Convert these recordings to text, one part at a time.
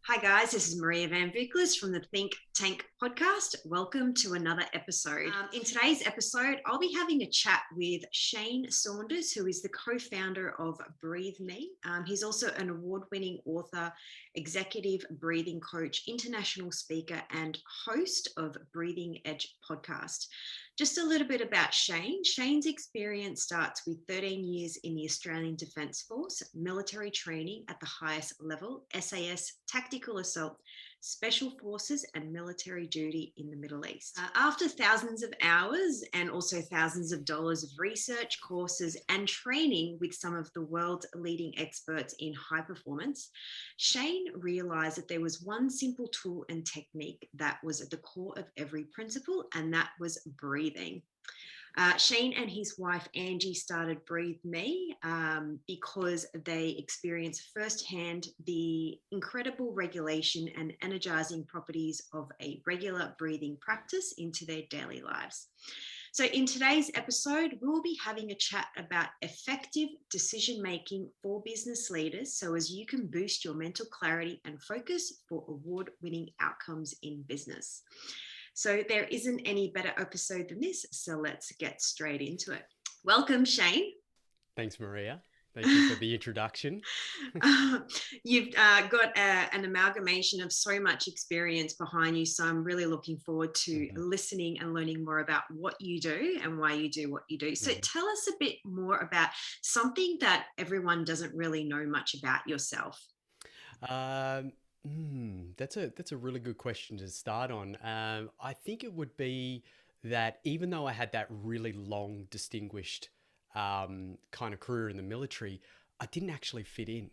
Hi, guys. This is Maria Van Viklis from the Think Tank podcast. Welcome to another episode. In today's episode, I'll be having a chat with Shane Saunders, who is the co-founder of Breathe Me. He's also an award-winning author, executive breathing coach, international speaker, and host of Breathing Edge podcast. Just a little bit about Shane. Shane's experience starts with 13 years in the Australian Defence Force, military training at the highest level, SAS, tactical assault, special forces, and military duty in the Middle East. After thousands of hours and also thousands of dollars of research, courses, and training with some of the world's leading experts in high performance, Shane realized that there was one simple tool and technique that was at the core of every principle, and that was breathing. Shane and his wife Angie started Breathe Me because they experienced firsthand the incredible regulation and energizing properties of a regular breathing practice into their daily lives. So in today's episode, we'll be having a chat about effective decision making for business leaders so as you can boost your mental clarity and focus for award-winning outcomes in business. So there isn't any better episode than this, so let's get straight into it. Welcome, Shane. Thanks, Maria. Thank you for the introduction. You've got an amalgamation of so much experience behind you, so I'm really looking forward to listening and learning more about what you do and why you do what you do. So tell us a bit more about something that everyone doesn't really know much about yourself. That's a really good question to start on. I think it would be that even though I had that really long, distinguished kind of career in the military, I didn't actually fit in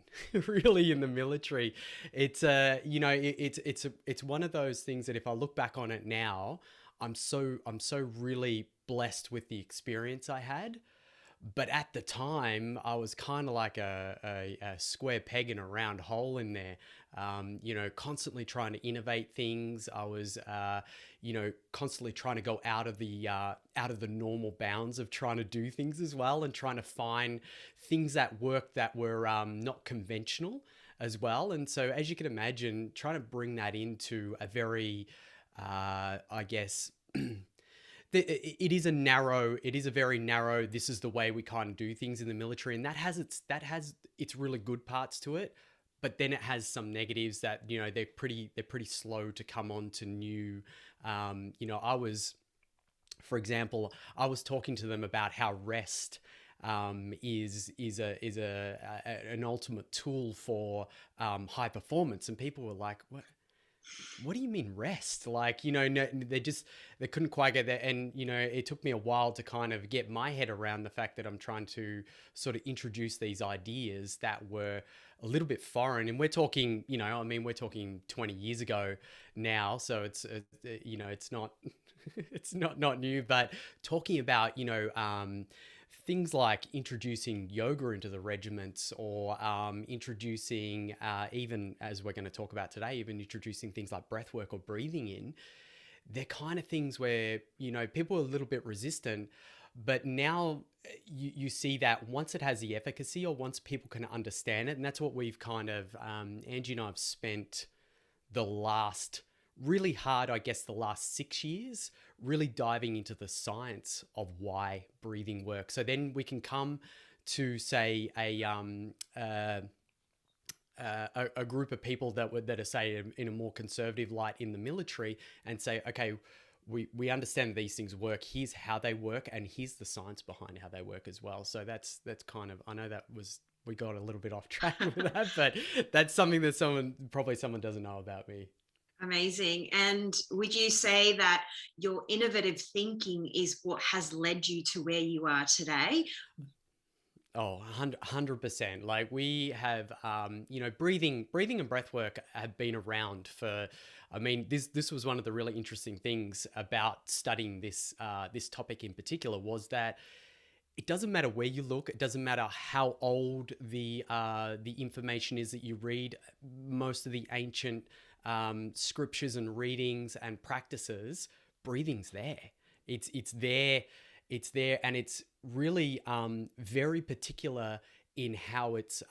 really in the military. It's it's one of those things that if I look back on it now, I'm so really blessed with the experience I had. But at the time, I was kind of like a square peg in a round hole in there, constantly trying to innovate things. I was, constantly trying to go out of the normal bounds of trying to do things as well, and trying to find things that worked that were not conventional as well. And so, as you can imagine, trying to bring that into a very, I guess, it is a very narrow, this is the way we kind of do things in the military, and that has its really good parts to it, but then it has some negatives that, they're pretty slow to come on to new. I was, for example, I was talking to them about how rest is an ultimate tool for high performance, and people were like, what do you mean rest? Like, no, they couldn't quite get there. And, it took me a while to kind of get my head around the fact that I'm trying to sort of introduce these ideas that were a little bit foreign. And we're talking, we're talking 20 years ago now. So it's not, it's not new, but talking about, things like introducing yoga into the regiments, or introducing, even as we're going to talk about today, even introducing things like breath work or breathing in, they're kind of things where, people are a little bit resistant. But now you see that once it has the efficacy, or once people can understand it, and that's what we've kind of, Angie and I have spent the last really hard, I guess, the last 6 years, really diving into the science of why breathing works. So then we can come to, say, a group of people that are, say, in a more conservative light in the military, and say, okay, we understand these things work. Here's how they work, and here's the science behind how they work as well. So that's kind of, I know that was, we got a little bit off track with that, but that's something that someone doesn't know about me. Amazing. And would you say that your innovative thinking is what has led you to where you are today? Oh, 100%. Like we have, breathing and breath work have been around for, I mean, this was one of the really interesting things about studying this topic in particular, was that it doesn't matter where you look. It doesn't matter how old the information is that you read. Most of the ancient scriptures and readings and practices, breathing's there. It's there. It's there, and it's really very particular in how it's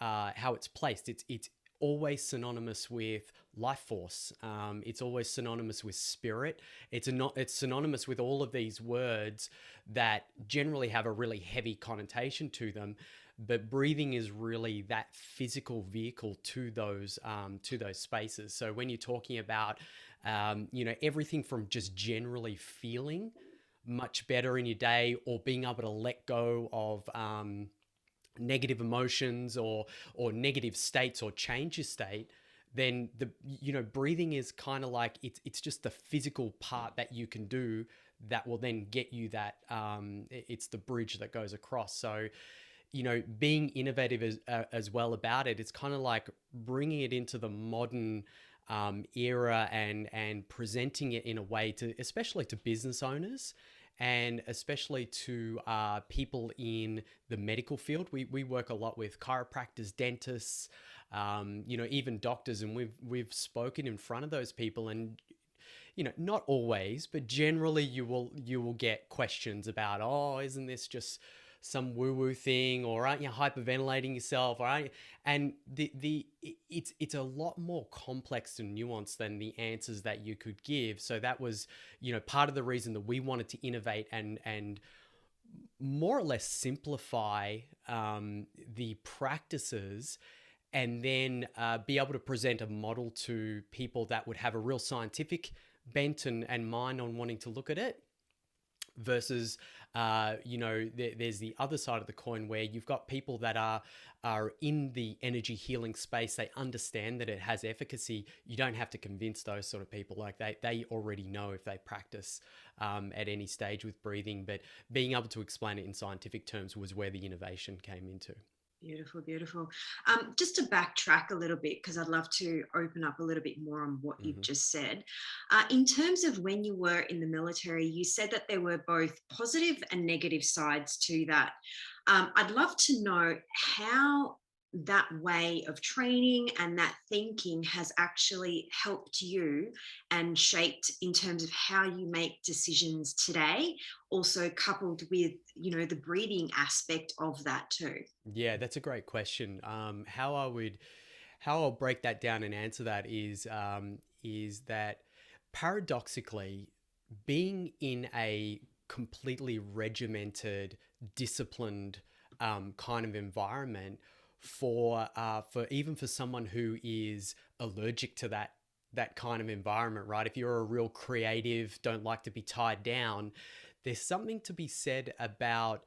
placed. It's always synonymous with life force. It's always synonymous with spirit. It's synonymous with all of these words that generally have a really heavy connotation to them. But breathing is really that physical vehicle to those spaces. So when you're talking about everything from just generally feeling much better in your day, or being able to let go of negative emotions or negative states, or change your state, then breathing is kind of like it's just the physical part that you can do that will then get you that it's the bridge that goes across. So being innovative as well about it, it's kind of like bringing it into the modern era, and presenting it in a way to, especially to business owners, and especially to people in the medical field. We work a lot with chiropractors, dentists, even doctors, and we've spoken in front of those people, and not always, but generally you will get questions about, oh, isn't this just some woo-woo thing, or aren't you hyperventilating yourself, or aren't you? And it's a lot more complex and nuanced than the answers that you could give. So that was part of the reason that we wanted to innovate and more or less simplify the practices, and then be able to present a model to people that would have a real scientific bent and mind on wanting to look at it, versus there's the other side of the coin, where you've got people that are in the energy healing space. They understand that it has efficacy. You don't have to convince those sort of people. Like they already know if they practice at any stage with breathing, but being able to explain it in scientific terms was where the innovation came into. Beautiful, beautiful. Just to backtrack a little bit, because I'd love to open up a little bit more on what you've just said. In terms of when you were in the military, you said that there were both positive and negative sides to that. I'd love to know how that way of training and that thinking has actually helped you and shaped in terms of how you make decisions today, also coupled with the breathing aspect of that too. Yeah, that's a great question. How I'll break that down and answer that is that paradoxically, being in a completely regimented, disciplined kind of environment, for even for someone who is allergic to that kind of environment, right? If you're a real creative, don't like to be tied down, there's something to be said about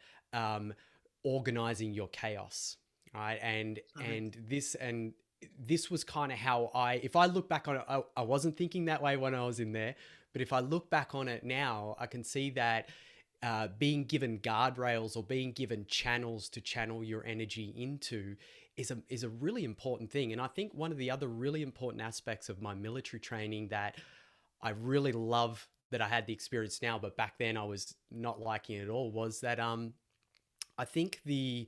organizing your chaos, right? And this was kind of how if I look back on it, I wasn't thinking that way when I was in there, but if I look back on it now, I can see that being given guardrails, or being given channels to channel your energy into, is a really important thing. And I think one of the other really important aspects of my military training that I really love that I had the experience now, but back then I was not liking it at all, was that I think the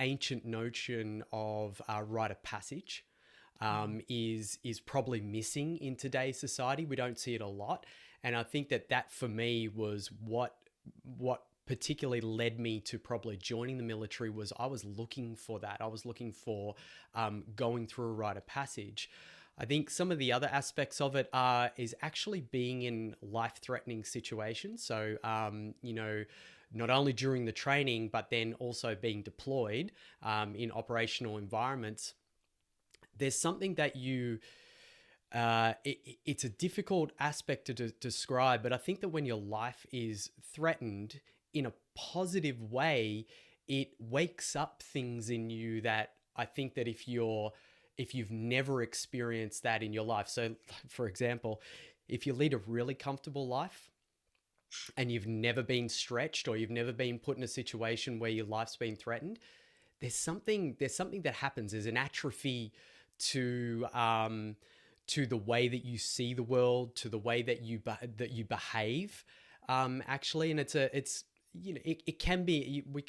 ancient notion of rite of passage is probably missing in today's society. We don't see it a lot, and I think that for me was what particularly led me to probably joining the military. Was I was looking for that. I was looking for going through a rite of passage. I think some of the other aspects of it is actually being in life-threatening situations. So, not only during the training, but then also being deployed in operational environments. There's something that it's a difficult aspect to describe, but I think that when your life is threatened in a positive way, it wakes up things in you that I think that if you've never experienced that in your life. So, for example, if you lead a really comfortable life and you've never been stretched, or you've never been put in a situation where your life's been threatened, there's something that happens. There's an atrophy to the way that you see the world, to the way that you behave, actually. And it can be, we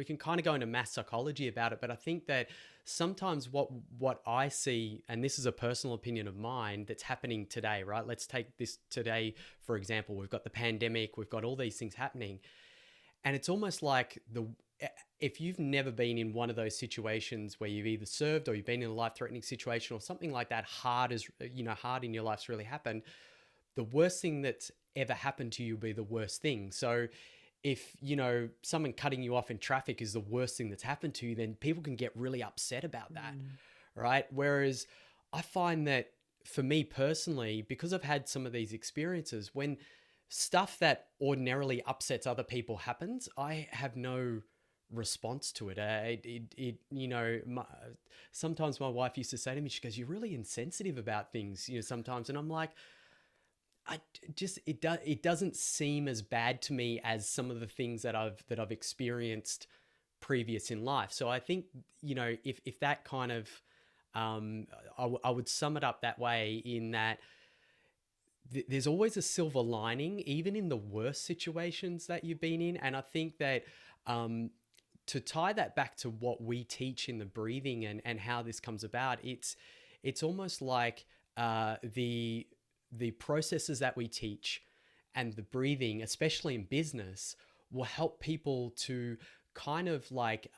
can kind of go into mass psychology about it, but I think that sometimes what I see, and this is a personal opinion of mine, that's happening today, right? Let's take this today, for example. We've got the pandemic, we've got all these things happening, and it's almost like if you've never been in one of those situations where you've either served or you've been in a life-threatening situation or something like that, hard in your life's really happened, the worst thing that's ever happened to you will be the worst thing. So if, someone cutting you off in traffic is the worst thing that's happened to you, then people can get really upset about that, right? Whereas I find that for me personally, because I've had some of these experiences, when stuff that ordinarily upsets other people happens, I have no response to it. Sometimes my wife used to say to me, she goes, "You're really insensitive about things, sometimes." And I'm like, it doesn't seem as bad to me as some of the things that I've experienced previous in life. So I think, if that kind of, I would sum it up that way, in that there's always a silver lining, even in the worst situations that you've been in. And I think that, to tie that back to what we teach in the breathing and how this comes about, it's almost like, the processes that we teach and the breathing, especially in business, will help people to kind of like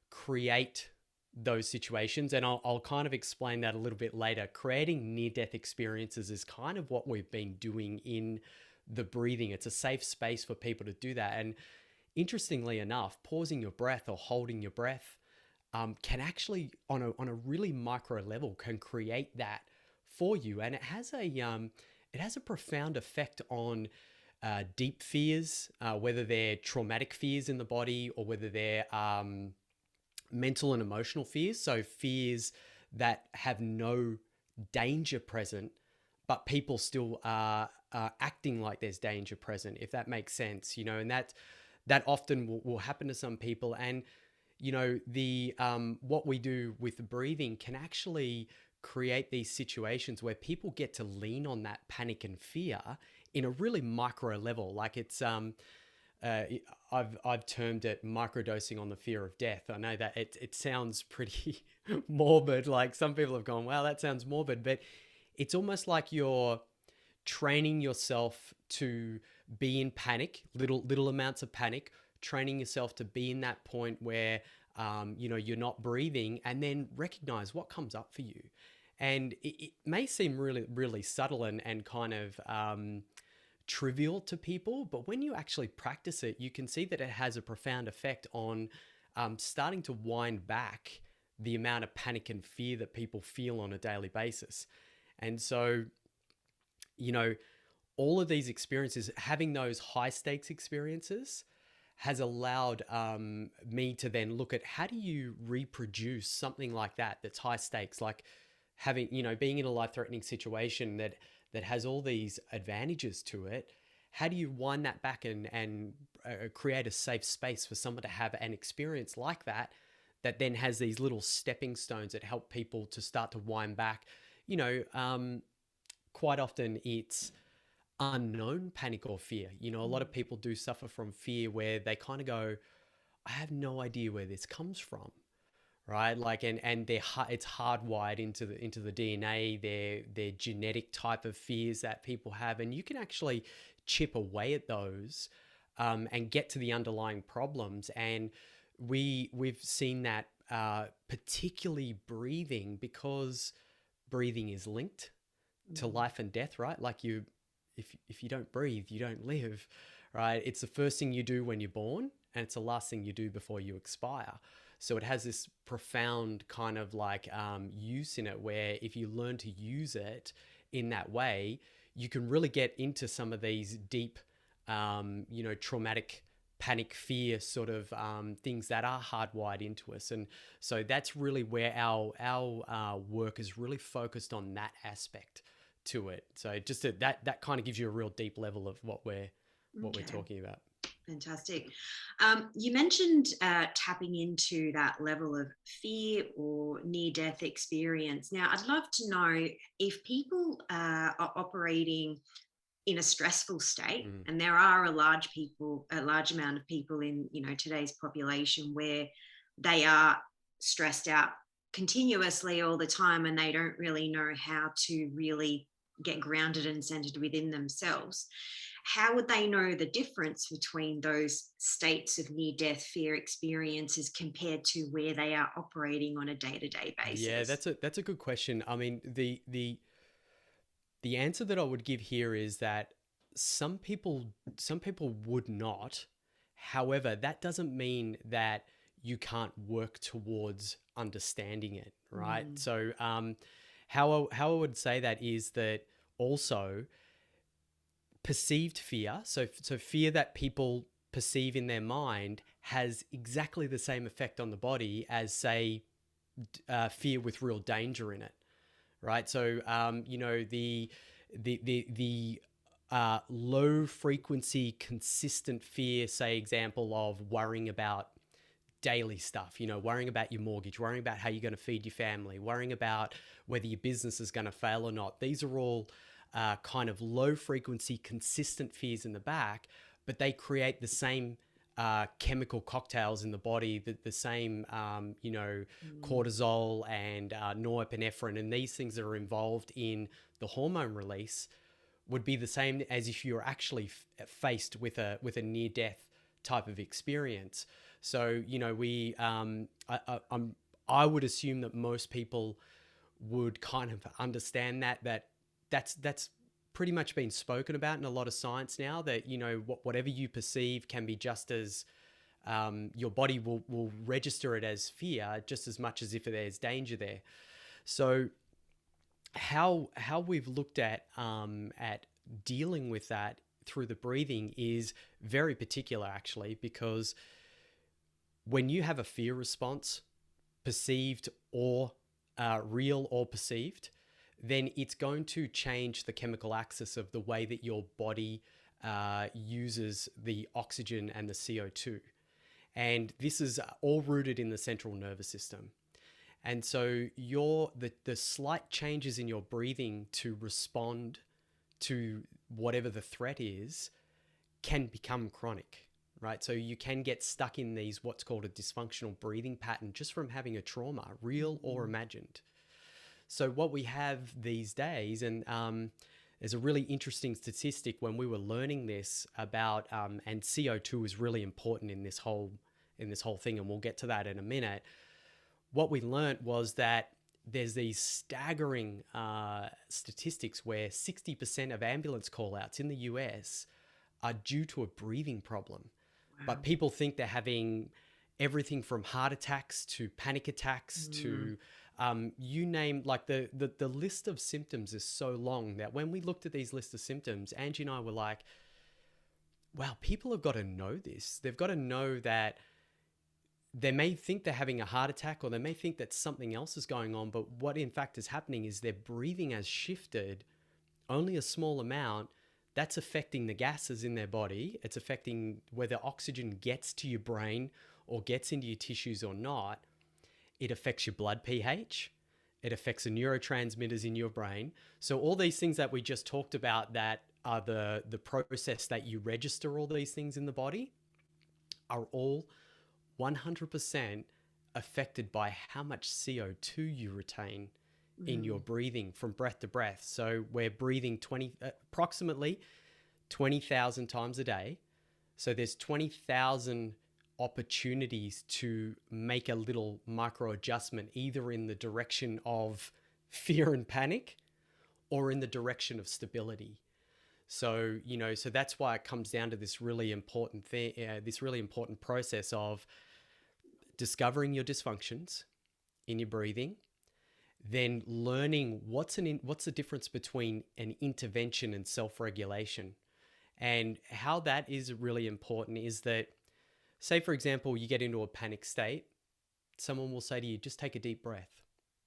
create those situations. And I'll kind of explain that a little bit later. Creating near-death experiences is kind of what we've been doing in the breathing. It's a safe space for people to do that. And interestingly enough, pausing your breath or holding your breath can actually, on a really micro level, can create that for you. And it has a profound effect on deep fears, whether they're traumatic fears in the body or whether they're mental and emotional fears. So fears that have no danger present, but people still are acting like there's danger present, if that makes sense, and that often will happen to some people. And, the what we do with breathing can actually create these situations where people get to lean on that panic and fear in a really micro level. Like it's, I've termed it microdosing on the fear of death. I know that it sounds pretty morbid. Like some people have gone, wow, that sounds morbid, but it's almost like you're training yourself to be in panic, little amounts of panic, training yourself to be in that point where, you're not breathing, and then recognize what comes up for you. And it may seem really, really subtle and kind of trivial to people, but when you actually practice it, you can see that it has a profound effect on starting to wind back the amount of panic and fear that people feel on a daily basis. And so, all of these experiences, having those high stakes experiences, has allowed me to then look at how do you reproduce something like that's high stakes, like having, being in a life-threatening situation that has all these advantages to it. How do you wind that back and create a safe space for someone to have an experience like that then has these little stepping stones that help people to start to wind back? Quite often it's unknown panic or fear. A lot of people do suffer from fear where they kind of go, I have no idea where this comes from. Right, like, and it's hardwired into the DNA, their genetic type of fears that people have, and you can actually chip away at those, and get to the underlying problems. And we've seen that, particularly breathing, because breathing is linked to life and death, right? Like if you don't breathe, you don't live, right? It's the first thing you do when you're born, and it's the last thing you do before you expire. So it has this profound kind of like use in it, where if you learn to use it in that way, you can really get into some of these deep, traumatic panic, fear sort of things that are hardwired into us. And so that's really where our work is really focused on, that aspect to it. So just that kind of gives you a real deep level of what we're talking about. Fantastic. You mentioned tapping into that level of fear or near-death experience. Now, I'd love to know if people are operating in a stressful state, and there are a large amount of people in today's population where they are stressed out continuously all the time, and they don't really know how to really get grounded and centered within themselves. how would they know the difference between those states of near-death fear experiences compared to where they are operating on a day-to-day Yeah, basis? that's a good question. I mean, the answer that I would give here is that some people some people would not. However, that doesn't mean that you can't work towards understanding it, right? Mm. So, how I would say that is that also perceived fear, so fear that people perceive in their mind has exactly the same effect on the body as, say, fear with real danger in it, right? So, low frequency, consistent fear, say, example of worrying about daily stuff, worrying about your mortgage, worrying about how you're going to feed your family, worrying about whether your business is going to fail or not. These are all kind of low frequency, consistent fears in the back, but they create the same chemical cocktails in the body, the same, Mm. cortisol and norepinephrine, and these things that are involved in the hormone release would be the same as if you're actually faced with a near death type of experience. So, I would assume that most people would kind of understand that's pretty much been spoken about in a lot of science now, that whatever you perceive can be just as your body will register it as fear just as much as if there's danger there. So how we've looked at dealing with that through the breathing is very particular, actually, because when you have a fear response, perceived or real or perceived, then it's going to change the chemical axis of the way that your body uses the oxygen and the CO2. And this is all rooted in the central nervous system. And so the slight changes in your breathing to respond to whatever the threat is can become chronic, right? So you can get stuck in these what's called a dysfunctional breathing pattern just from having a trauma, real or Mm. imagined. So what we have these days, and there's a really interesting statistic when we were learning this about, and CO2 is really important in this whole thing, and we'll get to that in a minute. What we learned was that there's these staggering statistics where 60% of ambulance call-outs in the US are due to a breathing problem. Wow. But people think they're having everything from heart attacks to panic attacks Mm. to you name, like the list of symptoms is so long that when we looked at these lists of symptoms, Angie and I were like, wow, people have got to know this. They've got to know that they may think they're having a heart attack or they may think that something else is going on, but what in fact is happening is their breathing has shifted only a small amount. That's affecting the gases in their body. It's affecting whether oxygen gets to your brain or gets into your tissues or not. It affects your blood pH. It affects the neurotransmitters in your brain. So all these things that we just talked about that are the process that you register all these things in the body are all 100% affected by how much CO2 you retain in your Mm. breathing from breath to breath. So we're breathing approximately 20,000 times a day. So there's 20,000 opportunities to make a little micro adjustment, either in the direction of fear and panic or in the direction of stability. So, so that's why it comes down to this really important thing, this really important process of discovering your dysfunctions in your breathing, then learning what's the difference between an intervention and self-regulation. And how that is really important is that, say, for example, you get into a panic state, someone will say to you, just take a deep breath.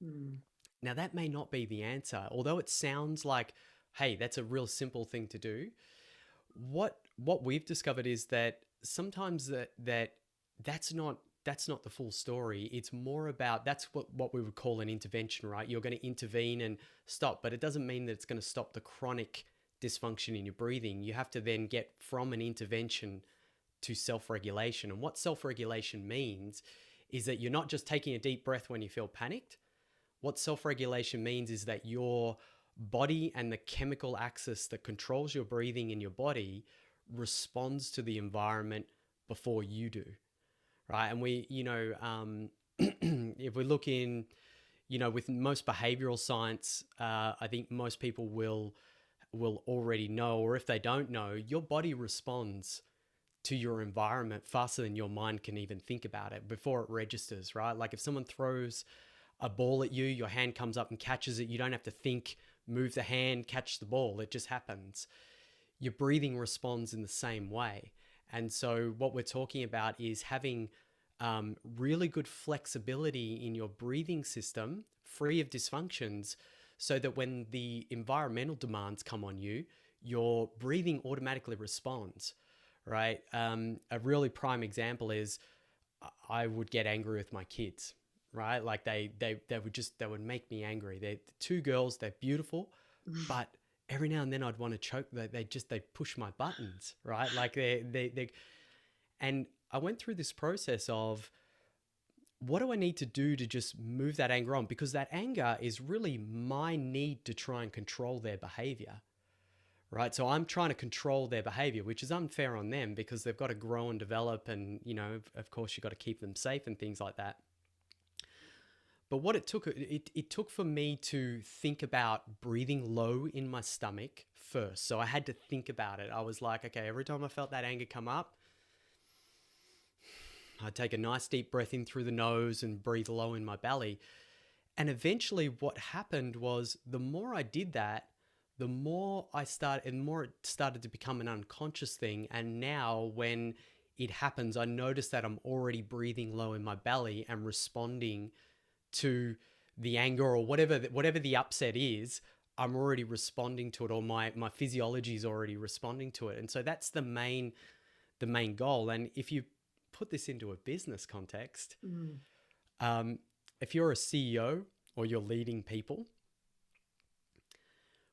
Mm. Now, that may not be the answer, although it sounds like, hey, that's a real simple thing to do. What we've discovered is that sometimes that's not the full story. It's more about, that's what we would call an intervention, right? You're going to intervene and stop, but it doesn't mean that it's going to stop the chronic dysfunction in your breathing. You have to then get from an intervention to self-regulation. And what self-regulation means is that you're not just taking a deep breath when you feel panicked. What self-regulation means is that you're body and the chemical axis that controls your breathing in your body responds to the environment before you do, right? And we, if we look in, with most behavioral science, I think most people will already know, or if they don't know, your body responds to your environment faster than your mind can even think about it before it registers, right? Like if someone throws a ball at you, your hand comes up and catches it. You don't have to think, move the hand, catch the ball. It just happens. Your breathing responds in the same way. And so what we're talking about is having really good flexibility in your breathing system, free of dysfunctions, so that when the environmental demands come on you, your breathing automatically responds, right? A really prime example is I would get angry with my kids, right? Like they would make me angry. They're two girls, they're beautiful, but every now and then I'd want to choke. They push my buttons, right? Like they and I went through this process of, what do I need to do to just move that anger on? Because that anger is really my need to try and control their behavior, right? So I'm trying to control their behavior, which is unfair on them because they've got to grow and develop. And, of course, you've got to keep them safe and things like that. But what it took for me to think about breathing low in my stomach first. So I had to think about it. I was like, okay, every time I felt that anger come up, I'd take a nice deep breath in through the nose and breathe low in my belly. And eventually what happened was, the more I did that, the more it started to become an unconscious thing. And now when it happens, I notice that I'm already breathing low in my belly and responding to the anger or whatever the upset is. I'm already responding to it, or my physiology is already responding to it. And so that's the main goal. And if you put this into a business context, if you're a CEO or you're leading people,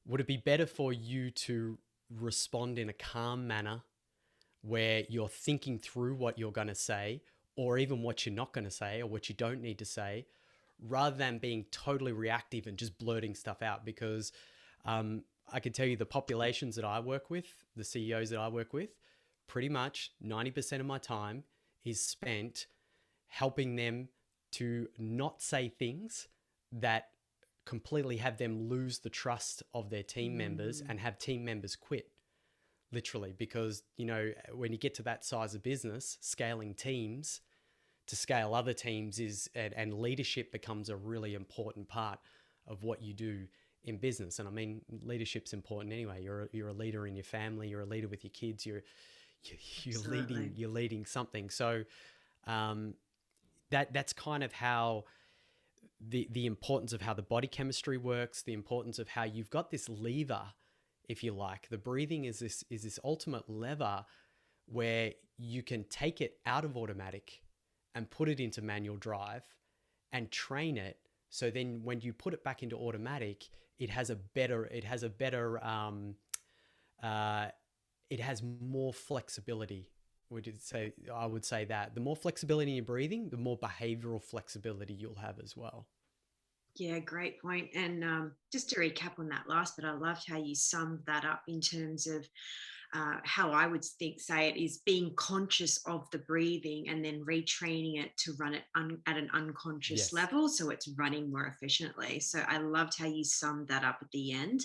would it be better for you to respond in a calm manner where you're thinking through what you're going to say, or even what you're not going to say, or what you don't need to say, rather than being totally reactive and just blurting stuff out? Because I can tell you, the populations that I work with, the CEOs that I work with, pretty much 90% of my time is spent helping them to not say things that completely have them lose the trust of their team members and have team members quit, literally. Because, when you get to that size of business, scaling teams to scale other teams and leadership becomes a really important part of what you do in business. And I mean, leadership's important anyway. You're a leader in your family, you're a leader with your kids, you're leading something. So that's kind of how the importance of how the body chemistry works, the importance of how you've got this lever, if you like. The breathing is this ultimate lever where you can take it out of automatic and put it into manual drive and train it. So then when you put it back into automatic, it has more flexibility. I would say that the more flexibility in your breathing, the more behavioral flexibility you'll have as well. Yeah, great point. And just to recap on that last bit, I loved how you summed that up in terms of how I would say it is being conscious of the breathing and then retraining it to run it at an unconscious level, so it's running more efficiently. So I loved how you summed that up at the end.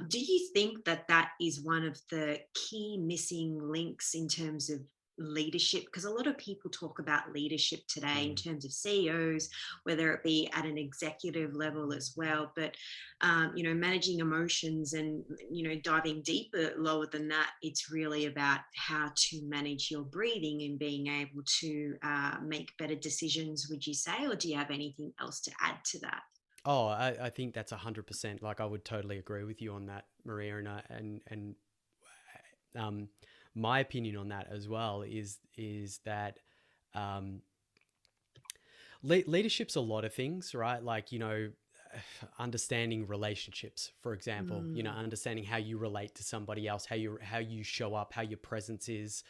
Do you think that is one of the key missing links in terms of leadership? Because a lot of people talk about leadership today in terms of CEOs, whether it be at an executive level as well, but managing emotions and diving deeper lower than that, it's really about how to manage your breathing and being able to make better decisions, would you say? Or do you have anything else to add to that? Oh, I think that's 100%. Like, I would totally agree with you on that, Maria. And my opinion on that as well is that leadership's a lot of things, right? Like, understanding relationships, for example, understanding how you relate to somebody else, how you show up, how your presence is.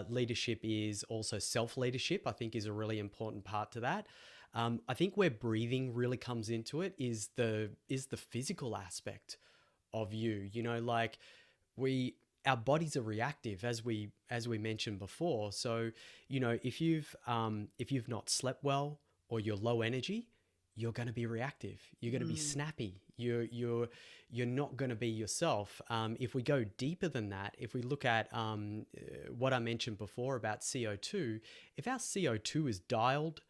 Leadership is also self-leadership, I think, is a really important part to that. I think where breathing really comes into it is the physical aspect of you. You know, like we our bodies are reactive as we mentioned before. So, you know, if you've not slept well or you're low energy, you're going to be reactive. You're going to be Mm. snappy. You're not going to be yourself. If we go deeper than that, if we look at what I mentioned before about CO2, if our CO2 is dialed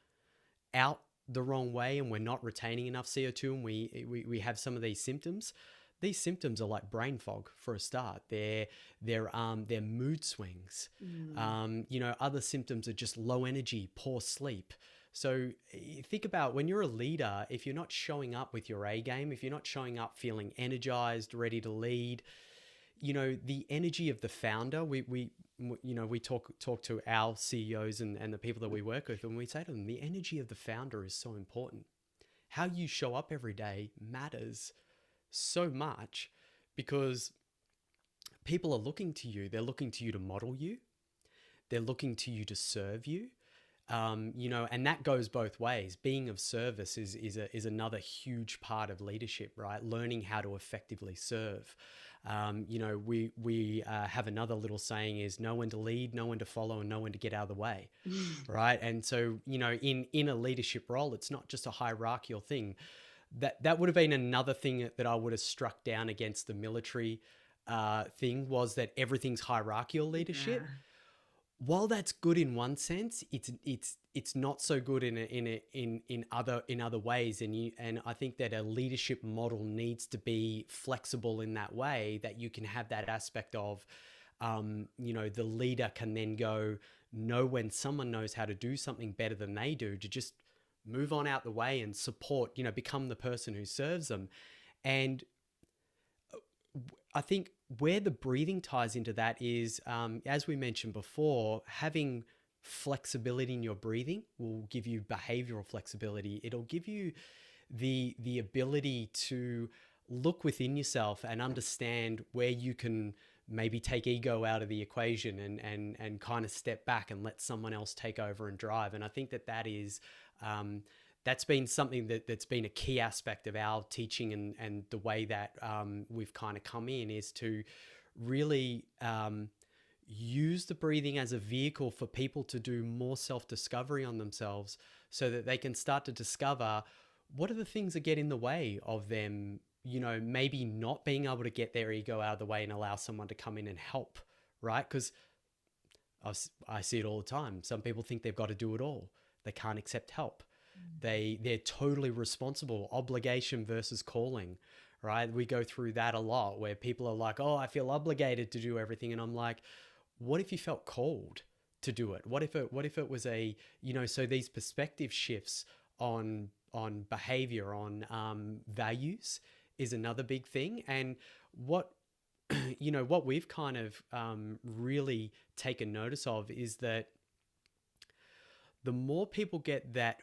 out the wrong way and we're not retaining enough CO2 and we have some of these symptoms are like brain fog for a start. They're mood swings. Mm. You know, other symptoms are just low energy, poor sleep. So think about when you're a leader, if you're not showing up with your A game, if you're not showing up feeling energized, ready to lead, you know, the energy of the founder, you know, we talk to our CEOs and the people that we work with, and we say to them, the energy of the founder is so important. How you show up every day matters so much because people are looking to you. They're looking to you to model you. They're looking to you to serve you. You know, and that goes both ways. Being of service is another huge part of leadership, right? Learning how to effectively serve. You know, we have another little saying is know when to lead, know when to follow, and know when to get out of the way, right? And so, you know, in a leadership role, it's not just a hierarchical thing. That would have been another thing that I would have struck down against the military thing was that everything's hierarchical Yeah. leadership. While that's good in one sense, it's not so good in other ways. And I think that a leadership model needs to be flexible in that way that you can have that aspect of, you know, the leader can then know when someone knows how to do something better than they do to just move on out the way and support, you know, become the person who serves them. And I think where the breathing ties into that is, as we mentioned before, having flexibility in your breathing will give you behavioral flexibility. It'll give you the ability to look within yourself and understand where you can maybe take ego out of the equation and kind of step back and let someone else take over and drive. And I think that is that's been something that's been a key aspect of our teaching and the way that we've kind of come in is to really use the breathing as a vehicle for people to do more self-discovery on themselves so that they can start to discover what are the things that get in the way of them, you know, maybe not being able to get their ego out of the way and allow someone to come in and help, right? Because I see it all the time. Some people think they've got to do it all. They can't accept help. They're totally responsible. Obligation versus calling, right? We go through that a lot where people are like, oh, I feel obligated to do everything. And I'm like, what if you felt called to do it? What if it was a, you know, so these perspective shifts on behavior, on values is another big thing. And what you know, what we've kind of really taken notice of is that the more people get that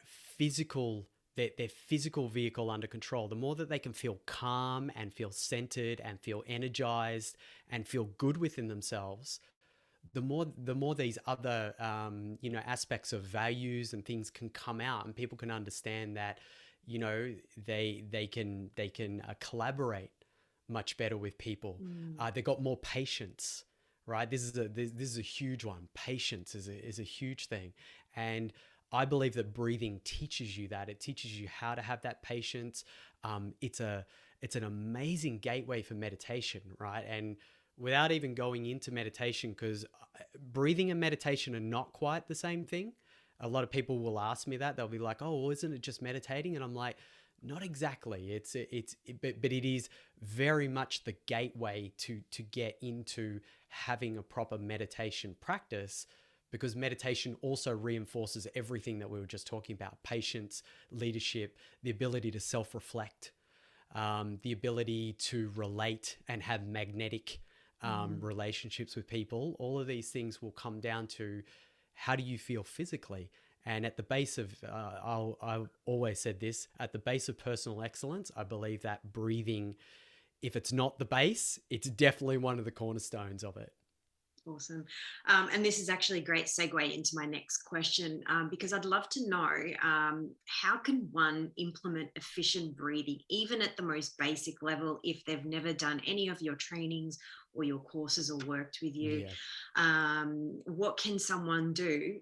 their physical vehicle under control, the more that they can feel calm and feel centered and feel energized and feel good within themselves, the more these other you know, aspects of values and things can come out and people can understand that, you know, they can collaborate much better with people. Mm. They got more patience, right? This is a huge one. Patience is a huge thing, and I believe that breathing teaches you that. It teaches you how to have that patience. It's an amazing gateway for meditation, right? And without even going into meditation, because breathing and meditation are not quite the same thing. A lot of people will ask me that. They'll be like, "Oh, well, isn't it just meditating?" And I'm like, not exactly. But it is very much the gateway to get into having a proper meditation practice, because meditation also reinforces everything that we were just talking about: patience, leadership, the ability to self-reflect, the ability to relate and have magnetic relationships with people. All of these things will come down to how do you feel physically. And at the base of, I've always said this, at the base of personal excellence, I believe that breathing, if it's not the base, it's definitely one of the cornerstones of it. Awesome. And this is actually a great segue into my next question, because I'd love to know, how can one implement efficient breathing, even at the most basic level, if they've never done any of your trainings or your courses or worked with you? Yeah. What can someone do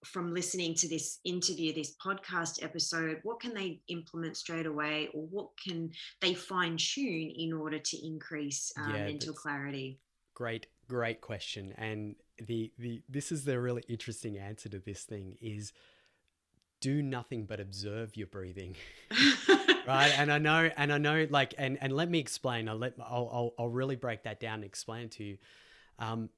from listening to this interview, this podcast episode? What can they implement straight away, or what can they fine tune in order to increase Yeah, mental that's clarity? great question. And the this is the really interesting answer to this thing is do nothing but observe your breathing. Right. And I know like and let me explain. I'll really break that down and explain it to you. Um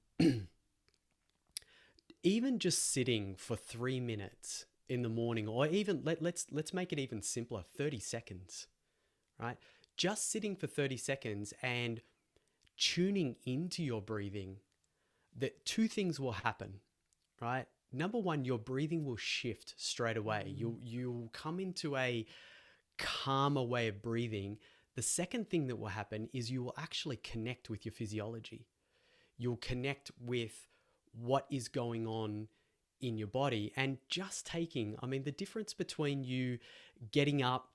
Even just sitting for 3 minutes in the morning, or even let's make it even simpler, 30 seconds, right? Just sitting for 30 seconds and tuning into your breathing, that two things will happen, right? Number one, your breathing will shift straight away. You'll come into a calmer way of breathing. The second thing that will happen is you will actually connect with your physiology. You'll connect with what is going on in your body. And just taking, I mean, the difference between you getting up,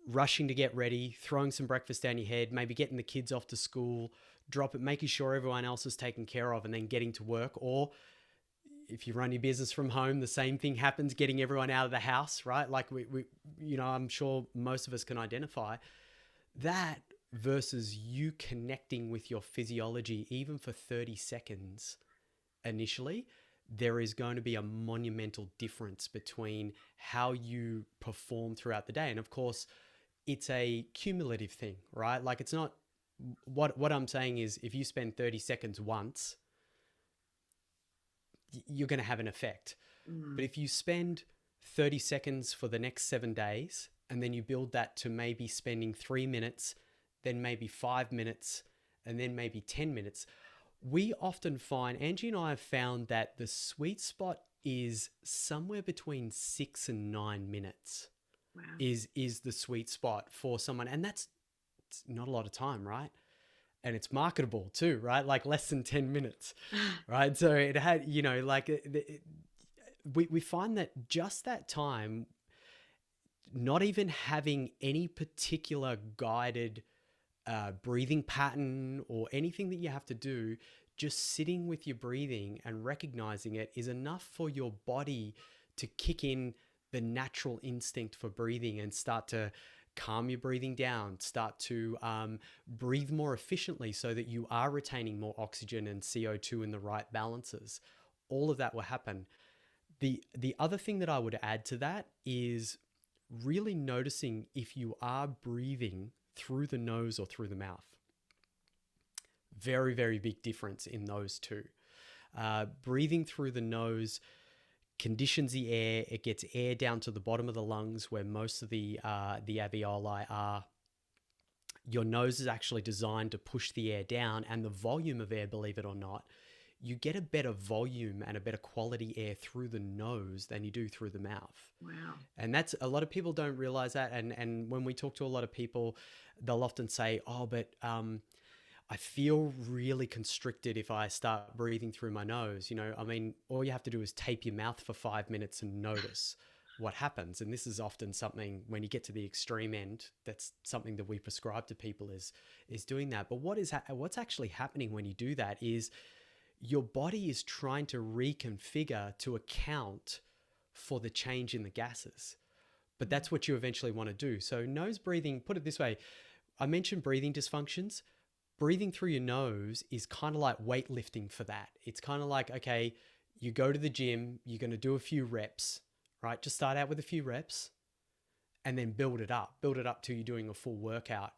rushing to get ready, throwing some breakfast down your head, maybe getting the kids off to school, drop it, making sure everyone else is taken care of, and then getting to work. Or if you run your business from home, the same thing happens, getting everyone out of the house, right? Like I'm sure most of us can identify that, versus you connecting with your physiology, even for 30 seconds initially. There is going to be a monumental difference between how you perform throughout the day. And of course, it's a cumulative thing, right? Like it's not what I'm saying is if you spend 30 seconds once, you're going to have an effect. But if you spend 30 seconds for the next 7 days, and then you build that to maybe spending 3 minutes, then maybe 5 minutes, and then maybe 10 minutes, we often find, Angie and I have found that the sweet spot is somewhere between 6 and 9 minutes. Wow. Is the sweet spot for someone. And it's not a lot of time, right? And it's marketable too, right? Like less than 10 minutes, right? So it had, we find that just that time, not even having any particular guided breathing pattern or anything that you have to do, just sitting with your breathing and recognizing it is enough for your body to kick in the natural instinct for breathing and start to calm your breathing down, start to breathe more efficiently so that you are retaining more oxygen and CO2 in the right balances. All of that will happen. The other thing that I would add to that is really noticing if you are breathing through the nose or through the mouth. Very, very big difference in those two. Breathing through the nose conditions the air. It gets air down to the bottom of the lungs where most of the alveoli are. Your nose is actually designed to push the air down, and the volume of air, believe it or not, you get a better volume and a better quality air through the nose than you do through the mouth. Wow. And that's, a lot of people don't realize that. And when we talk to a lot of people, they'll often say, oh, but I feel really constricted if I start breathing through my nose. I mean, all you have to do is tape your mouth for 5 minutes and notice what happens. And this is often something, when you get to the extreme end, that's something that we prescribe to people is doing that. But what's actually happening when you do that is your body is trying to reconfigure to account for the change in the gases. But that's what you eventually want to do. So nose breathing, put it this way, I mentioned breathing dysfunctions. Breathing through your nose is kind of like weightlifting for that. It's kind of like, okay, you go to the gym, you're going to do a few reps, right? Just start out with a few reps and then build it up till you're doing a full workout.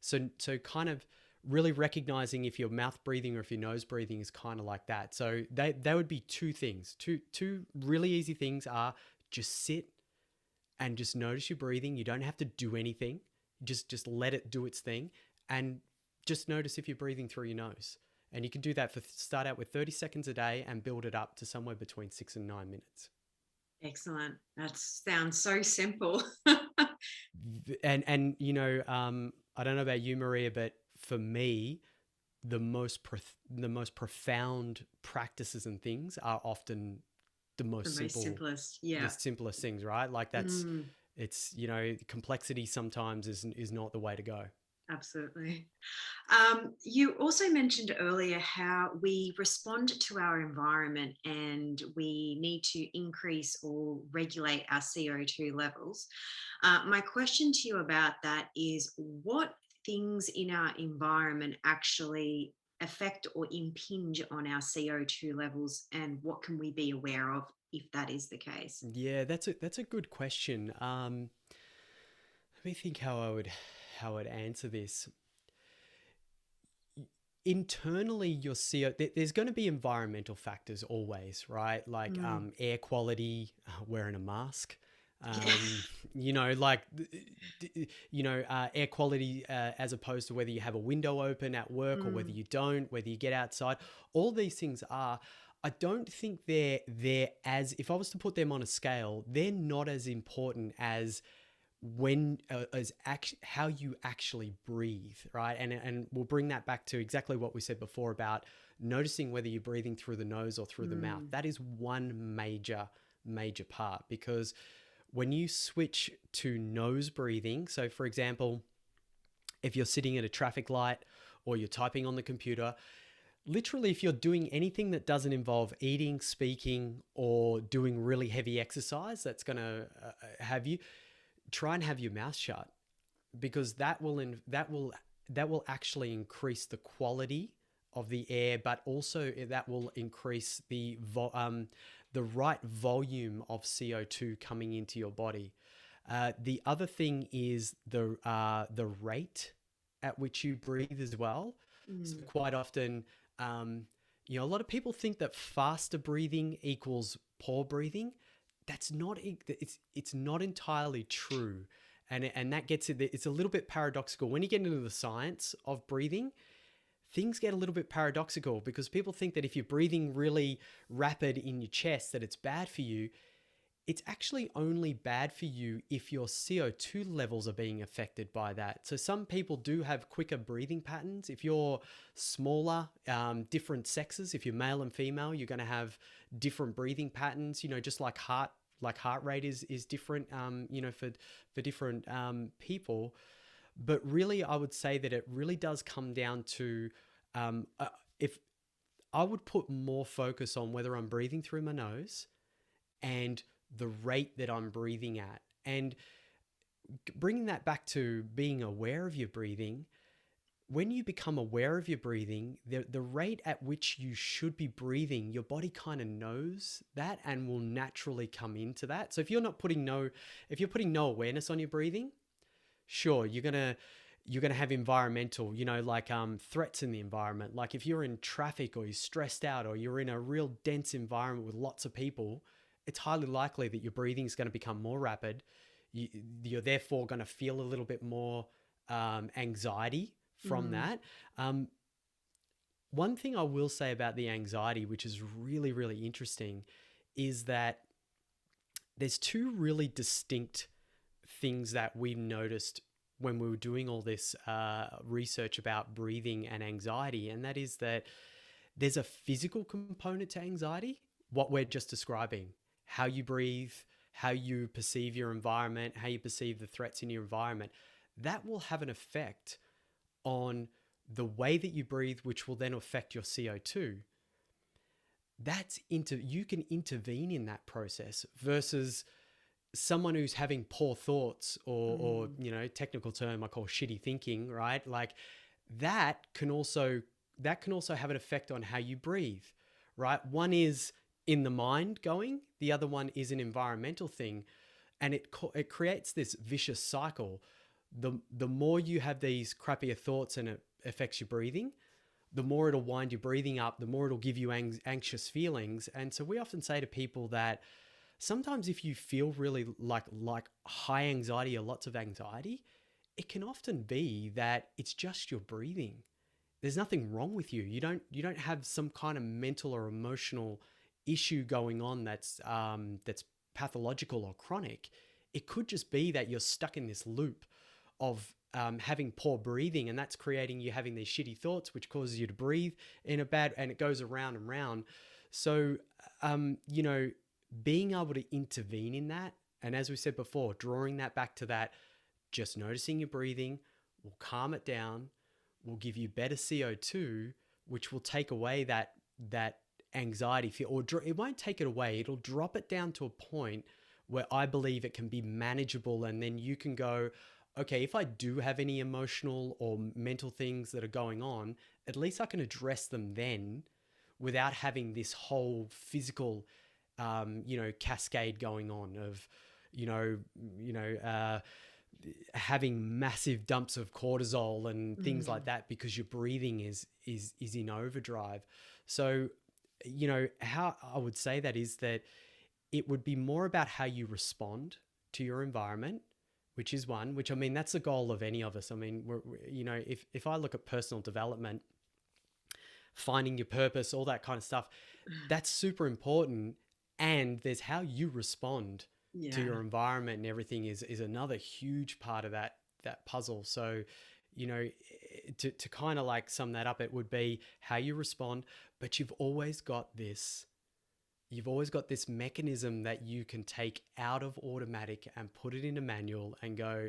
So kind of really recognizing if you're mouth breathing or if your nose breathing is kind of like that. So they would be two things. Two really easy things are just sit and just notice your breathing. You don't have to do anything. Just let it do its thing, and just notice if you're breathing through your nose. And you can do that start out with 30 seconds a day and build it up to somewhere between 6 and 9 minutes. Excellent. That sounds so simple. And I don't know about you, Maria, but for me, the most profound practices and things are often the The most most simple, simplest. the Yeah. simplest things, right? Like Mm, it's, complexity sometimes is not the way to go. absolutely. You also mentioned earlier how we respond to our environment and we need to increase or regulate our CO2 levels. My question to you about that is what things in our environment actually affect or impinge on our CO2 levels, and what can we be aware of if that is the case? Yeah, that's a good question. Let me think how I'd answer this. Internally, your CO, there's going to be environmental factors always, right? Like Mm, air quality, wearing a mask, yeah. um, like air quality, as opposed to whether you have a window open at work or whether Mm, you don't, whether you get outside. All these things are. I don't think they're as, if I was to put them on a scale, they're not as important as how you actually breathe, right? And we'll bring that back to exactly what we said before about noticing whether you're breathing through the nose or through the mouth. mm, That is one major part, because when you switch to nose breathing, so for example, if you're sitting at a traffic light or you're typing on the computer, literally, if you're doing anything that doesn't involve eating, speaking, or doing really heavy exercise, that's going to have you try and have your mouth shut, because that will actually increase the quality of the air, but also that will increase the right volume of CO2 coming into your body. The other thing is the rate at which you breathe as well. So mm, quite often, um, a lot of people think that faster breathing equals poor breathing. That's not, it's not entirely true, and that gets it. It's a little bit paradoxical when you get into the science of breathing. Things get a little bit paradoxical because people think that if you're breathing really rapid in your chest, that it's bad for you. It's actually only bad for you if your CO2 levels are being affected by that. So some people do have quicker breathing patterns. If you're smaller, different sexes, if you're male and female, you're going to have different breathing patterns. Just like heart rate is different. For different people. But really, I would say that it really does come down to if I would put more focus on whether I'm breathing through my nose and the rate that I'm breathing at. And bringing that back to being aware of your breathing, when you become aware of your breathing, the rate at which you should be breathing, your body kind of knows that and will naturally come into that. So if you're putting no awareness on your breathing, sure, you're gonna have environmental, like threats in the environment. Like if you're in traffic or you're stressed out or you're in a real dense environment with lots of people, it's highly likely that your breathing is going to become more rapid. You're therefore going to feel a little bit more anxiety from mm, that. Um, One thing I will say about the anxiety, which is really, really interesting, is that there's two really distinct things that we noticed when we were doing all this research about breathing and anxiety, and that is that there's a physical component to anxiety, what we're just describing, how you breathe, how you perceive your environment, how you perceive the threats in your environment. That will have an effect on the way that you breathe, which will then affect your CO2. You can intervene in that process versus someone who's having poor thoughts or mm, technical term I call shitty thinking, right? Like that can also have an effect on how you breathe, right? One is in the mind going, the other one is an environmental thing, and it creates this vicious cycle. The more you have these crappier thoughts and it affects your breathing, the more it'll wind your breathing up, the more it'll give you anxious feelings. And so we often say to people that sometimes if you feel really like high anxiety or lots of anxiety, it can often be that it's just your breathing. There's nothing wrong with you. You don't have some kind of mental or emotional issue going on that's pathological or chronic. It could just be that you're stuck in this loop of having poor breathing, and that's creating you having these shitty thoughts, which causes you to breathe in a bad, and it goes around and round. So, you know, being able to intervene in that, and as we said before, drawing that back to that, just noticing your breathing will calm it down, will give you better CO2, which will take away that anxiety feel, or it won't take it away. It'll drop it down to a point where I believe it can be manageable, and then you can go, okay, if I do have any emotional or mental things that are going on, at least I can address them then without having this whole physical, you know, cascade going on of, you know, having massive dumps of cortisol and things like that because your breathing is in overdrive. So, you know, how I would say that is that it would be more about how you respond to your environment, which is one, which I mean, that's the goal of any of us. I mean, you know, if I look at personal development, finding your purpose, all that kind of stuff, that's super important. And there's how you respond to your environment and everything is another huge part of that puzzle. So, you know, to kind of like sum that up, it would be how you respond, but you've always got this mechanism that you can take out of automatic and put it into manual and go,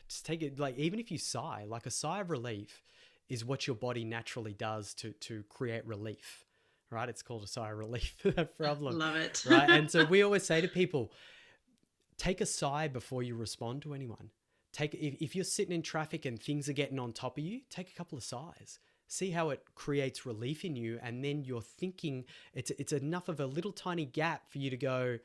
just take it. Like, even if you sigh, like a sigh of relief is what your body naturally does to create relief, right? It's called a sigh of relief for that problem. Love it. Right. And so we always say to people, take a sigh before you respond to anyone. If you're sitting in traffic and things are getting on top of you, take a couple of sighs. See how it creates relief in you, and then you're thinking it's enough of a little tiny gap for you to go,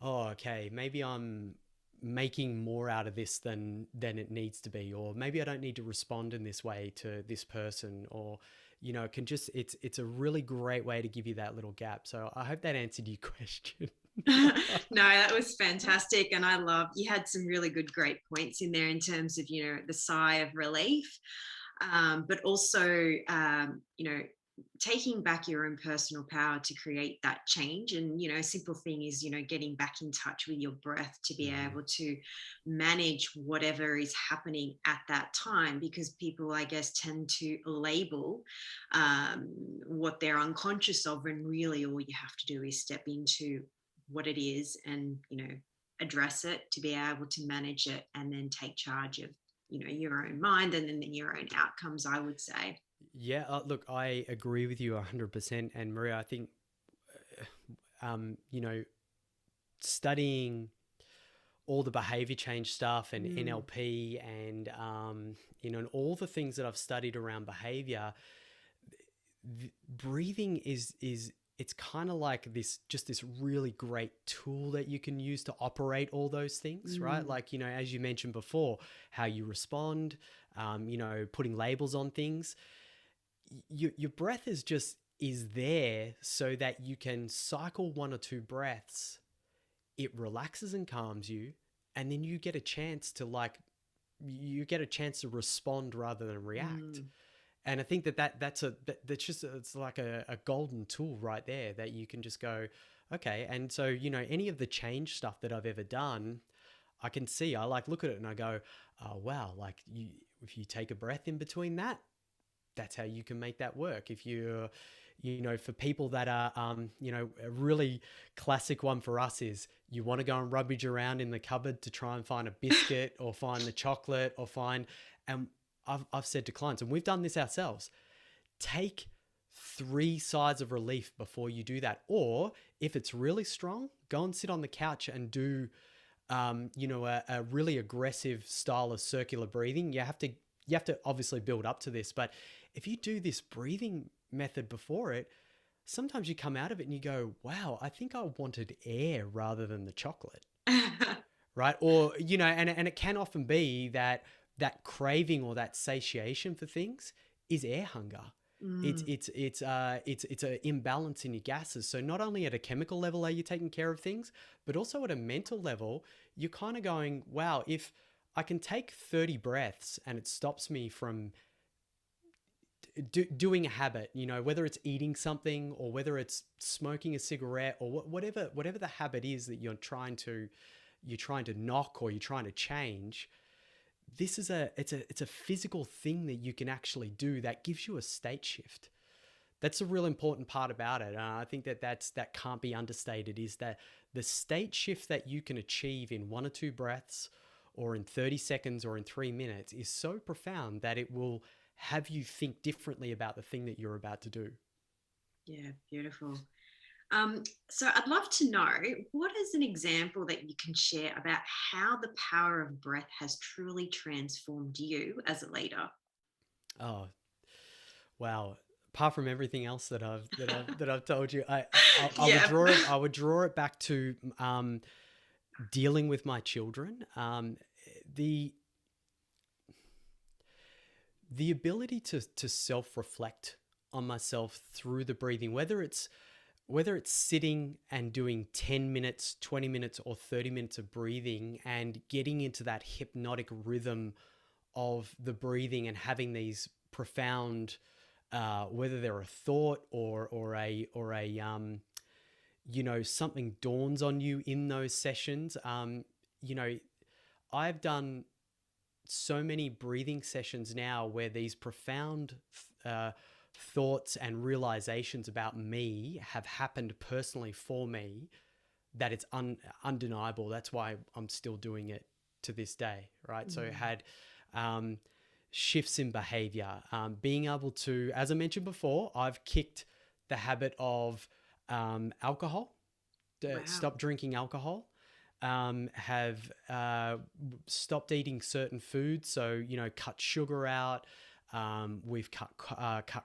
oh, okay, maybe I'm making more out of this than it needs to be, or maybe I don't need to respond in this way to this person, or, you know, it can just, it's a really great way to give you that little gap. So I hope that answered your question. No, that was fantastic. And I love, you had some really good, great points in there in terms of, you know, the sigh of relief, but also, you know, taking back your own personal power to create that change. And, you know, a simple thing is, you know, getting back in touch with your breath to be able to manage whatever is happening at that time, because people, I guess, tend to label what they're unconscious of, and really all you have to do is step into what it is and, you know, address it to be able to manage it, and then take charge of, you know, your own mind and then your own outcomes, I would say. Yeah, look, I agree with you 100%. And Maria, I think, you know, studying all the behavior change stuff and NLP and, you know, and all the things that I've studied around behavior, breathing is it's kind of like this really great tool that you can use to operate all those things, right? Like, you know, as you mentioned before, how you respond, you know, putting labels on things. Your breath is there so that you can cycle 1 or 2 breaths. It relaxes and calms you, and then you get a chance to respond rather than react. And I think that's just, it's like a golden tool right there that you can just go, okay. And so, you know, any of the change stuff that I've ever done, I can see, I like look at it and I go, oh, wow. Like if you take a breath in between that's how you can make that work. If you're, you know, for people that are, you know, a really classic one for us is you want to go and rummage around in the cupboard to try and find a biscuit or find the chocolate or and I've said to clients, and we've done this ourselves, take 3 sighs of relief before you do that. Or if it's really strong, go and sit on the couch and do, you know, a really aggressive style of circular breathing. You have to obviously build up to this, but if you do this breathing method before it, sometimes you come out of it and you go, wow, I think I wanted air rather than the chocolate. Right. Or, you know, and it can often be that craving or that satiation for things is air hunger. It's an imbalance in your gases. So not only at a chemical level are you taking care of things, but also at a mental level, you're kind of going, wow, if I can take 30 breaths and it stops me from doing a habit, you know, whether it's eating something or whether it's smoking a cigarette or whatever the habit is that you're trying to knock or you're trying to change, it's a physical thing that you can actually do that gives you a state shift. That's a real important part about it. I think that can't be understated, is that the state shift that you can achieve in 1 or 2 breaths or in 30 seconds or in 3 minutes is so profound that it will have you think differently about the thing that you're about to do. Yeah, beautiful. So I'd love to know, what is an example that you can share about how the power of breath has truly transformed you as a leader? Oh, wow. Apart from everything else that I've told you, Yeah. I would draw it back to dealing with my children. The the ability to self-reflect on myself through the breathing, whether it's sitting and doing 10 minutes, 20 minutes, or 30 minutes of breathing and getting into that hypnotic rhythm of the breathing and having these profound, whether they're a thought or something dawns on you in those sessions. You know, I've done so many breathing sessions now where these profound uh, thoughts and realizations about me have happened personally for me, that it's undeniable. That's why I'm still doing it to this day, right? So it had um, shifts in behavior, being able to, as I mentioned before, I've kicked the habit of alcohol, Wow. stopped drinking alcohol, have stopped eating certain foods. So, cut sugar out. We've cut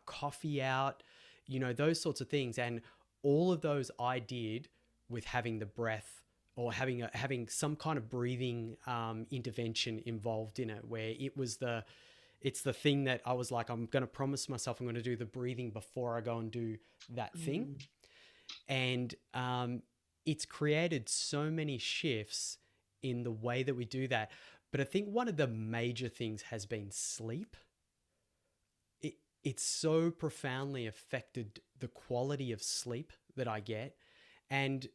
coffee out, those sorts of things. And all of those I did with having the breath or having some kind of breathing intervention involved in it, where it's the thing that I was like, I'm going to promise myself I'm going to do the breathing before I go and do that thing. Mm. And it's created so many shifts in the way that we do that. But I think one of the major things has been sleep. It's so profoundly affected the quality of sleep that I get. And,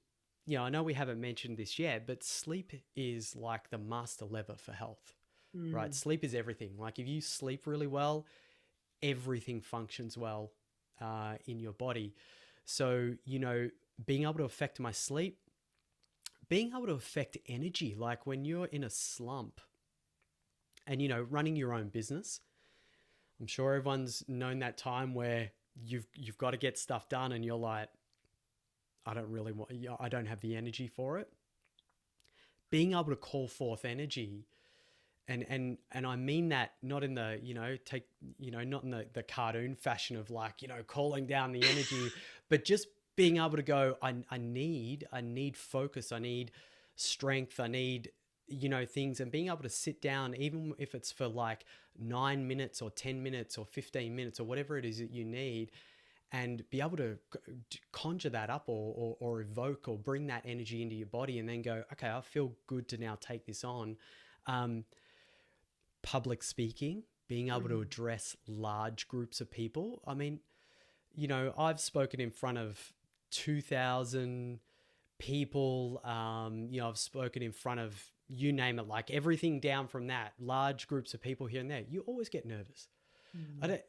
I know we haven't mentioned this yet, but sleep is like the master lever for health, right? Mm. Sleep is everything. Like if you sleep really well, everything functions well in your body. So, being able to affect my sleep, being able to affect energy, like when you're in a slump and, running your own business, I'm sure everyone's known that time where you've got to get stuff done and you're like, I don't have the energy for it. Being able to call forth energy, and I mean that not in the, not in the cartoon fashion of like, calling down the energy, but just being able to go, I need focus, I need strength, I need, things, and being able to sit down, even if it's for like 9 minutes or 10 minutes or 15 minutes or whatever it is that you need, and be able to conjure that up or evoke or bring that energy into your body and then go, okay, I feel good to now take this on. Public speaking, being able to address large groups of people. I mean, I've spoken in front of 2,000 people. I've spoken in front of, you name it, like everything down from that, large groups of people here and there. You always get nervous. Mm.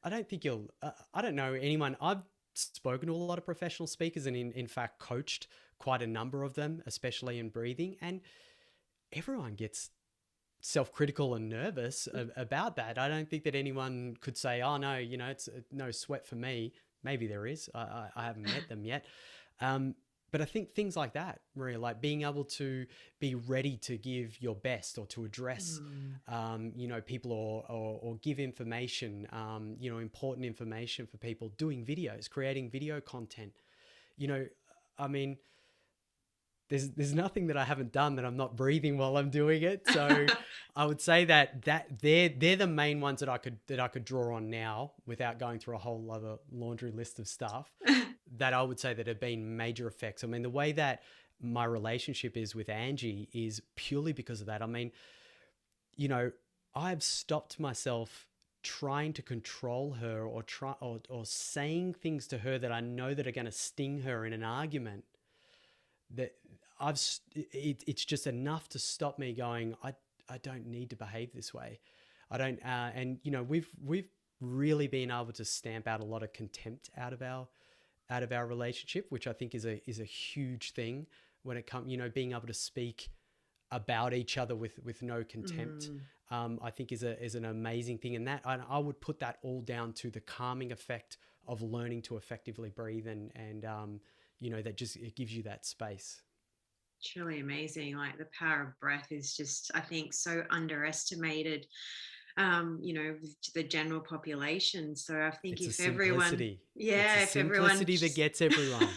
I don't think you'll, I don't know anyone. I've spoken to a lot of professional speakers and in fact coached quite a number of them, especially in breathing, and everyone gets self-critical and nervous about that. I don't think that anyone could say, oh no, it's no sweat for me. Maybe there is. I haven't met them yet. But I think things like that, Maria, like being able to be ready to give your best or to address, people or give information, important information for people, doing videos, creating video content. I mean, there's nothing that I haven't done that I'm not breathing while I'm doing it. So I would say that they're the main ones that I could draw on now without going through a whole other laundry list of stuff that I would say that have been major effects. I mean, the way that my relationship is with Angie is purely because of that. I mean, I've stopped myself trying to control her or saying things to her that I know that are going to sting her in an argument. That it's just enough to stop me going, I don't need to behave this way. I don't, and you know, we've really been able to stamp out a lot of contempt out of our relationship, which I think is a huge thing when it comes, you know, being able to speak about each other with no contempt. I think is an amazing thing, and that I would put that all down to the calming effect of learning to effectively breathe, and you know, that just, it gives you that space. It's really amazing. Like the power of breath is just, I think, so underestimated, you know, to the general population. So I think It's a if everyone, simplicity. It's a yeah, if everyone simplicity that just, gets everyone.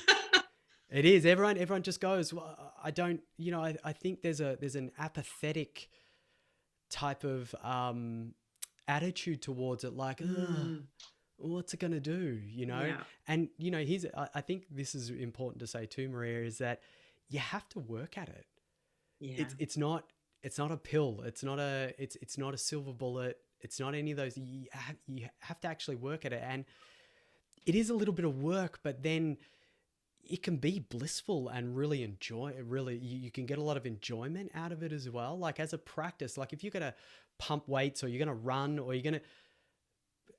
It is. Everyone just goes, well, I don't, you know, I think there's an apathetic type of attitude towards it, like, ugh, mm, what's it going to do, you know? yeah, And, you know, I think this is important to say too, Maria, is that you have to work at it. yeah, It's not a pill. It's not a silver bullet. It's not any of those. You have to actually work at it. And it is a little bit of work, but then it can be blissful and really enjoy it. Really, you can get a lot of enjoyment out of it as well. Like as a practice, like if you're going to pump weights or you're going to run or you're going to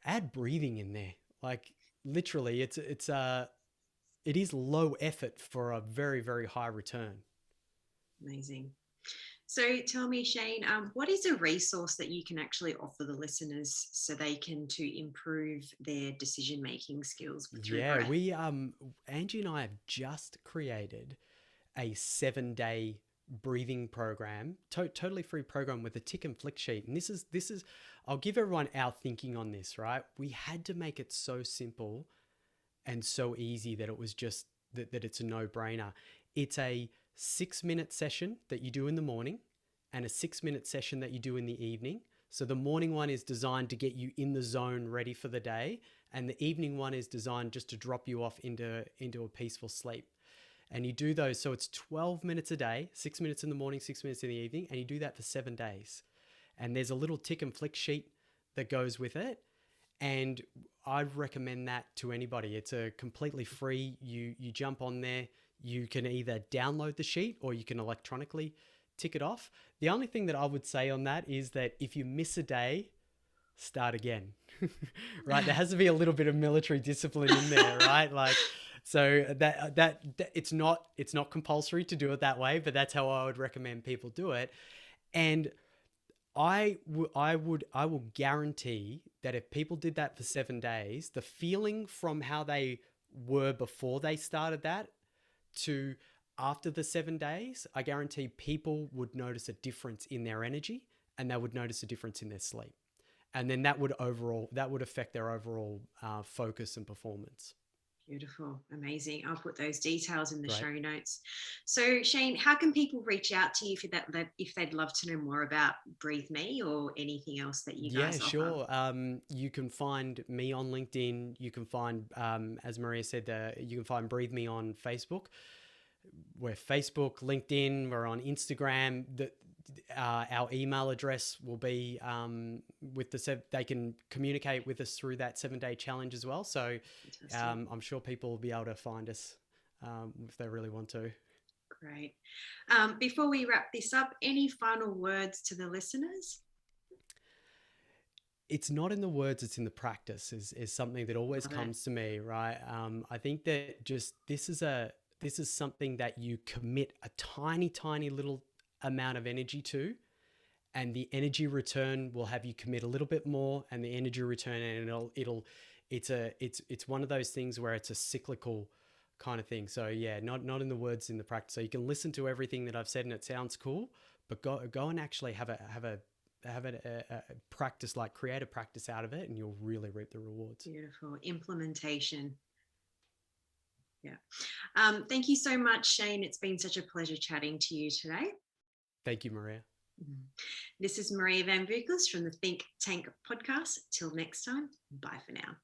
add breathing in there, like literally it is low effort for a very, very high return. amazing. So tell me, Shane, what is a resource that you can actually offer the listeners so they can to improve their decision making skills through Yeah, breath? we Angie and I have just created a 7-day breathing program, totally free program with a tick and flick sheet. And this is I'll give everyone our thinking on this, right? We had to make it so simple and so easy that it was just that it's a no-brainer. It's a 6-minute session that you do in the morning and a 6-minute session that you do in the evening. So the morning one is designed to get you in the zone ready for the day, and the evening one is designed just to drop you off into a peaceful sleep. And you do those, so it's 12 minutes a day, 6 minutes in the morning, 6 minutes in the evening, and you do that for 7 days. And there's a little tick and flick sheet that goes with it. And I'd recommend that to anybody. It's a completely free. You jump on there. You can either download the sheet or you can electronically tick it off. The only thing that I would say on that is that if you miss a day, start again. Right? There has to be a little bit of military discipline in there, right? Like, so that it's not compulsory to do it that way, but that's how I would recommend people do it. And I will guarantee that if people did that for 7 days, the feeling from how they were before they started that to after the 7 days, I guarantee people would notice a difference in their energy and they would notice a difference in their sleep. And then that would affect their overall focus and performance. Beautiful, amazing. I'll put those details in the Great. show notes. So, Shane, how can people reach out to you if they'd love to know more about Breathe Me or anything else that you Yeah, guys offer? sure. You can find me on LinkedIn. You can find, as Maria said, you can find Breathe Me on Facebook. We're Facebook, LinkedIn. We're on Instagram. Our email address will be they can communicate with us through that 7-day challenge as well. So I'm sure people will be able to find us if they really want to. Great. Before we wrap this up, any final words to the listeners? It's not in the words, it's in the practice is something that always Love it. comes to me, right? I think that just this is something that you commit a tiny, tiny little amount of energy to, and the energy return will have you commit a little bit more, and the energy return, and it's one of those things where it's a cyclical kind of thing. So yeah, not in the words, in the practice. So you can listen to everything that I've said and it sounds cool, but go and actually have a practice, like create a practice out of it, and you'll really reap the rewards. Beautiful implementation. Yeah. Thank you so much, Shane. It's been such a pleasure chatting to you today. Thank you, Maria. This is Maria Van Vukels from the Think Tank podcast. Till next time, bye for now.